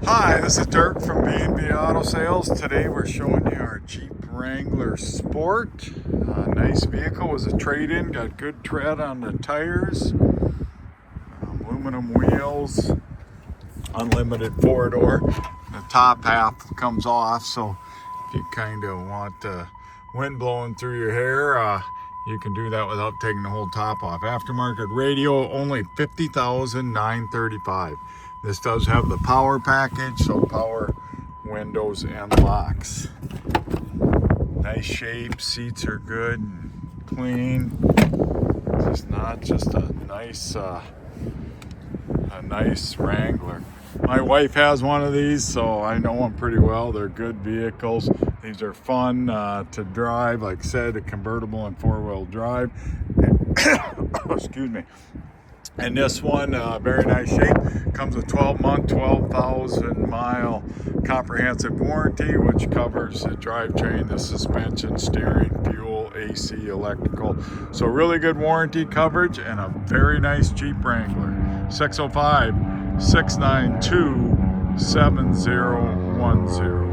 Hi, this is Dirk from B&B Auto Sales. Today we're showing you our Jeep Wrangler Sport. Nice vehicle, was a trade-in, got good tread on the tires, aluminum wheels, unlimited four-door. The top half comes off, so if you kind of want the wind blowing through your hair, you can do that without taking the whole top off. Aftermarket radio, only $50,935. This does have the power package, so power windows and locks. Nice shape, seats are good, clean. It's not just a nice Wrangler. My wife has one of these, so I know them pretty well. They're good vehicles. These are fun to drive. Like I said, a convertible and four-wheel drive. Excuse me. And this one, very nice shape. Comes with 12-month, 12,000-mile comprehensive warranty, which covers the drivetrain, the suspension, steering, fuel, AC, electrical. So really good warranty coverage and a very nice Jeep Wrangler. 605-692-7010.